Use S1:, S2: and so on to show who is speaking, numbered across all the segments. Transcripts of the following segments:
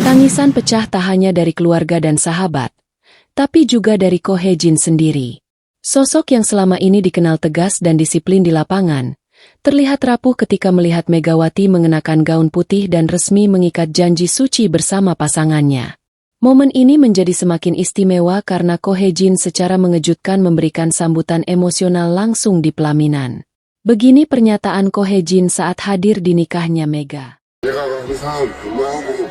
S1: Tangisan pecah tak hanya dari keluarga dan sahabat, tapi juga dari Ko Hye-jin sendiri. Sosok yang selama ini dikenal tegas dan disiplin di lapangan, terlihat rapuh ketika melihat Megawati mengenakan gaun putih dan resmi mengikat janji suci bersama pasangannya. Momen ini menjadi semakin istimewa karena Ko Hye-jin secara mengejutkan memberikan sambutan emosional langsung di pelaminan. Begini pernyataan Ko Hye-jin saat hadir di nikahnya Mega.
S2: 내가 그 상황 공부하고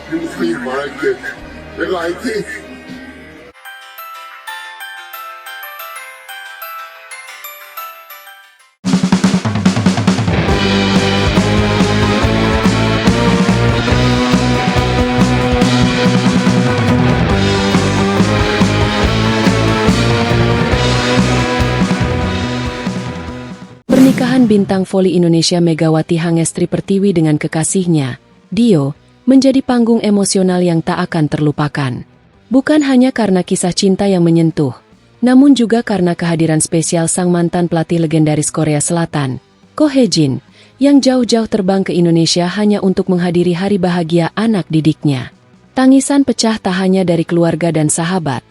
S2: 형이 말할게. 내가 알지?
S1: Pernikahan bintang voli Indonesia Megawati Hangestri Pertiwi dengan kekasihnya, Dio, menjadi panggung emosional yang tak akan terlupakan. Bukan hanya karena kisah cinta yang menyentuh, namun juga karena kehadiran spesial sang mantan pelatih legendaris Korea Selatan, Ko Hye-jin, yang jauh-jauh terbang ke Indonesia hanya untuk menghadiri hari bahagia anak didiknya. Tangisan pecah tak hanya dari keluarga dan sahabat,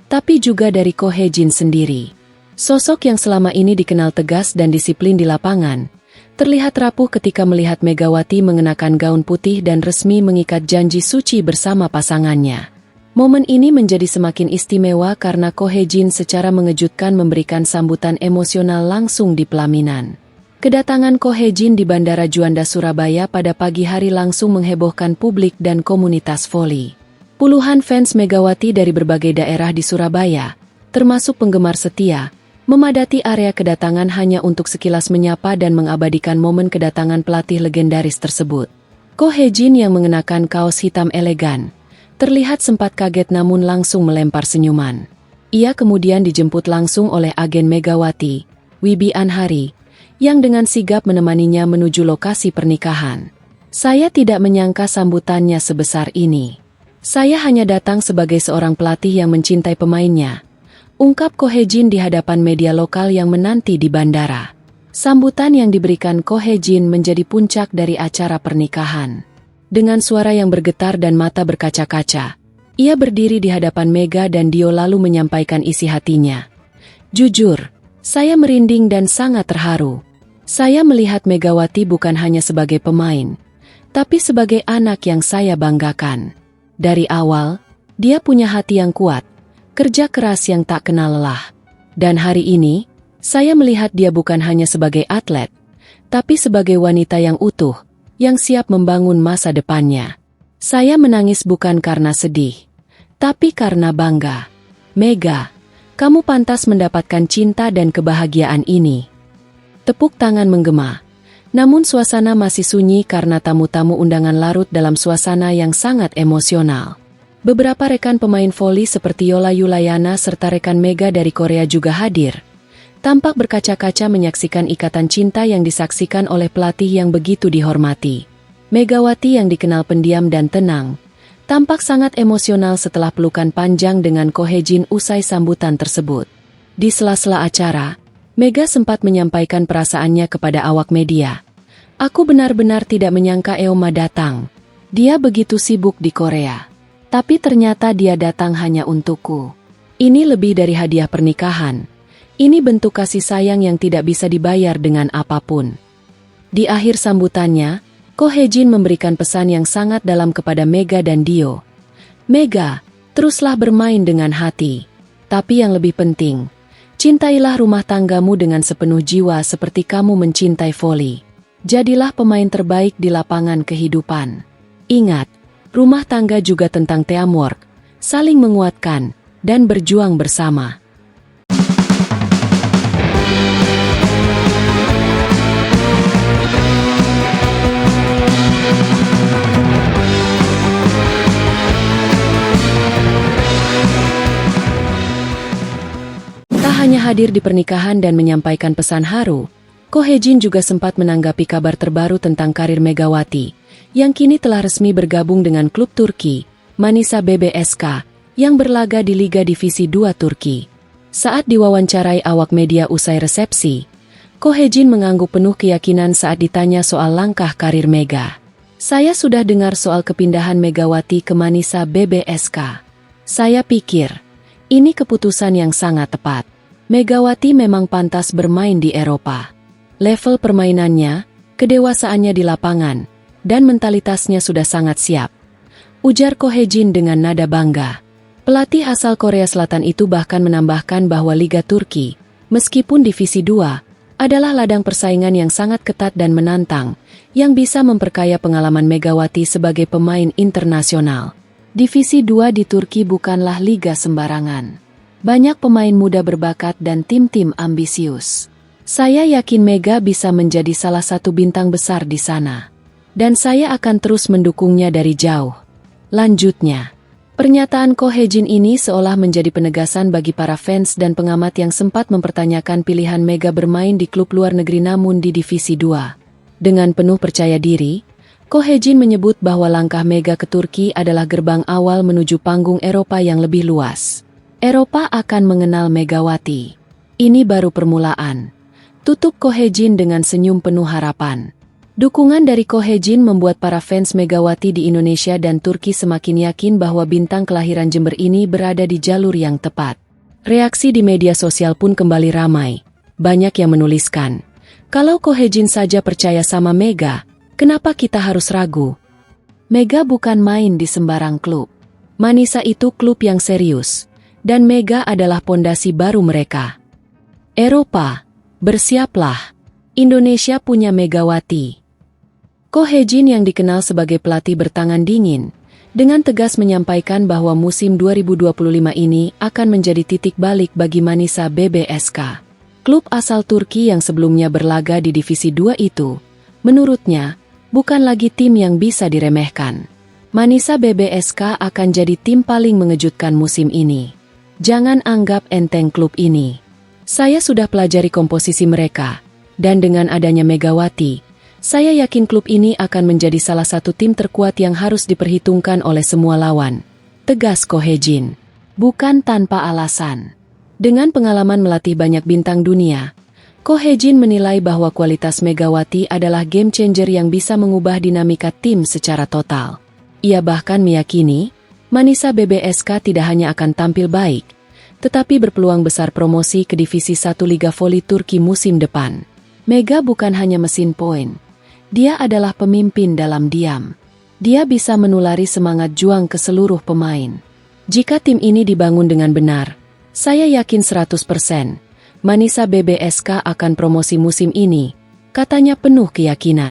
S1: tapi juga dari Ko Hye-jin sendiri. Sosok yang selama ini dikenal tegas dan disiplin di lapangan, terlihat rapuh ketika melihat Megawati mengenakan gaun putih dan resmi mengikat janji suci bersama pasangannya. Momen ini menjadi semakin istimewa karena Ko Hye-jin secara mengejutkan memberikan sambutan emosional langsung di pelaminan. Kedatangan Ko Hye-jin di Bandara Juanda Surabaya pada pagi hari langsung menghebohkan publik dan komunitas voli. Puluhan fans Megawati dari berbagai daerah di Surabaya, termasuk penggemar setia, memadati area kedatangan hanya untuk sekilas menyapa dan mengabadikan momen kedatangan pelatih legendaris tersebut. Ko Hye-jin yang mengenakan kaos hitam elegan, terlihat sempat kaget namun langsung melempar senyuman. Ia kemudian dijemput langsung oleh agen Megawati, Wibi Anhari, yang dengan sigap menemaninya menuju lokasi pernikahan. Saya tidak menyangka sambutannya sebesar ini. Saya hanya datang sebagai seorang pelatih yang mencintai pemainnya, ungkap Ko Hye-jin di hadapan media lokal yang menanti di bandara. Sambutan yang diberikan Ko Hye-jin menjadi puncak dari acara pernikahan. Dengan suara yang bergetar dan mata berkaca-kaca, ia berdiri di hadapan Mega dan Dio lalu menyampaikan isi hatinya. Jujur, saya merinding dan sangat terharu. Saya melihat Megawati bukan hanya sebagai pemain, tapi sebagai anak yang saya banggakan. Dari awal, dia punya hati yang kuat, kerja keras yang tak kenal lelah. Dan hari ini, saya melihat dia bukan hanya sebagai atlet, tapi sebagai wanita yang utuh, yang siap membangun masa depannya. Saya menangis bukan karena sedih, tapi karena bangga. Mega, kamu pantas mendapatkan cinta dan kebahagiaan ini. Tepuk tangan menggema, namun suasana masih sunyi karena tamu-tamu undangan larut dalam suasana yang sangat emosional. Beberapa rekan pemain voli seperti Yola Yulayana serta rekan Mega dari Korea juga hadir. Tampak berkaca-kaca menyaksikan ikatan cinta yang disaksikan oleh pelatih yang begitu dihormati. Megawati yang dikenal pendiam dan tenang, tampak sangat emosional setelah pelukan panjang dengan Ko Hye-jin usai sambutan tersebut. Di sela-sela acara, Mega sempat menyampaikan perasaannya kepada awak media. Aku benar-benar tidak menyangka Eoma datang. Dia begitu sibuk di Korea. Tapi ternyata dia datang hanya untukku. Ini lebih dari hadiah pernikahan. Ini bentuk kasih sayang yang tidak bisa dibayar dengan apapun. Di akhir sambutannya, Ko Hye-jin memberikan pesan yang sangat dalam kepada Mega dan Dio. Mega, teruslah bermain dengan hati. Tapi yang lebih penting, cintailah rumah tanggamu dengan sepenuh jiwa seperti kamu mencintai voli. Jadilah pemain terbaik di lapangan kehidupan. Ingat, rumah tangga juga tentang teamwork, saling menguatkan, dan berjuang bersama. Tak hanya hadir di pernikahan dan menyampaikan pesan haru, Ko Hye-jin juga sempat menanggapi kabar terbaru tentang karir Megawati, yang kini telah resmi bergabung dengan klub Turki, Manisa BBSK, yang berlaga di Liga Divisi 2 Turki. Saat diwawancarai awak media usai resepsi, Ko Hye-jin mengangguk penuh keyakinan saat ditanya soal langkah karir Mega. Saya sudah dengar soal kepindahan Megawati ke Manisa BBSK. Saya pikir, ini keputusan yang sangat tepat. Megawati memang pantas bermain di Eropa. Level permainannya, kedewasaannya di lapangan, dan mentalitasnya sudah sangat siap. Ujar Ko Hye-jin dengan nada bangga. Pelatih asal Korea Selatan itu bahkan menambahkan bahwa Liga Turki, meskipun Divisi 2, adalah ladang persaingan yang sangat ketat dan menantang, yang bisa memperkaya pengalaman Megawati sebagai pemain internasional. Divisi 2 di Turki bukanlah liga sembarangan. Banyak pemain muda berbakat dan tim-tim ambisius. Saya yakin Mega bisa menjadi salah satu bintang besar di sana. Dan saya akan terus mendukungnya dari jauh. Lanjutnya, pernyataan Ko Hye-jin ini seolah menjadi penegasan bagi para fans dan pengamat yang sempat mempertanyakan pilihan Mega bermain di klub luar negeri namun di Divisi 2. Dengan penuh percaya diri, Ko Hye-jin menyebut bahwa langkah Mega ke Turki adalah gerbang awal menuju panggung Eropa yang lebih luas. Eropa akan mengenal Megawati. Ini baru permulaan. Tutup Ko Hye-jin dengan senyum penuh harapan. Dukungan dari Ko Hye-jin membuat para fans Megawati di Indonesia dan Turki semakin yakin bahwa bintang kelahiran Jember ini berada di jalur yang tepat. Reaksi di media sosial pun kembali ramai. Banyak yang menuliskan, kalau Ko Hye-jin saja percaya sama Mega, kenapa kita harus ragu? Mega bukan main di sembarang klub. Manisa itu klub yang serius, dan Mega adalah pondasi baru mereka. Eropa, bersiaplah. Indonesia punya Megawati. Ko Hye-jin yang dikenal sebagai pelatih bertangan dingin, dengan tegas menyampaikan bahwa musim 2025 ini akan menjadi titik balik bagi Manisa BBSK. Klub asal Turki yang sebelumnya berlaga di Divisi 2 itu, menurutnya, bukan lagi tim yang bisa diremehkan. Manisa BBSK akan jadi tim paling mengejutkan musim ini. Jangan anggap enteng klub ini. Saya sudah pelajari komposisi mereka, dan dengan adanya Megawati, saya yakin klub ini akan menjadi salah satu tim terkuat yang harus diperhitungkan oleh semua lawan. Tegas Ko Hye-jin. Bukan tanpa alasan. Dengan pengalaman melatih banyak bintang dunia, Ko Hye-jin menilai bahwa kualitas Megawati adalah game changer yang bisa mengubah dinamika tim secara total. Ia bahkan meyakini, Manisa BBSK tidak hanya akan tampil baik, tetapi berpeluang besar promosi ke Divisi 1 Liga Voli Turki musim depan. Mega bukan hanya mesin poin. Dia adalah pemimpin dalam diam. Dia bisa menulari semangat juang ke seluruh pemain. Jika tim ini dibangun dengan benar, saya yakin 100%, Manisa BBSK akan promosi musim ini, katanya penuh keyakinan.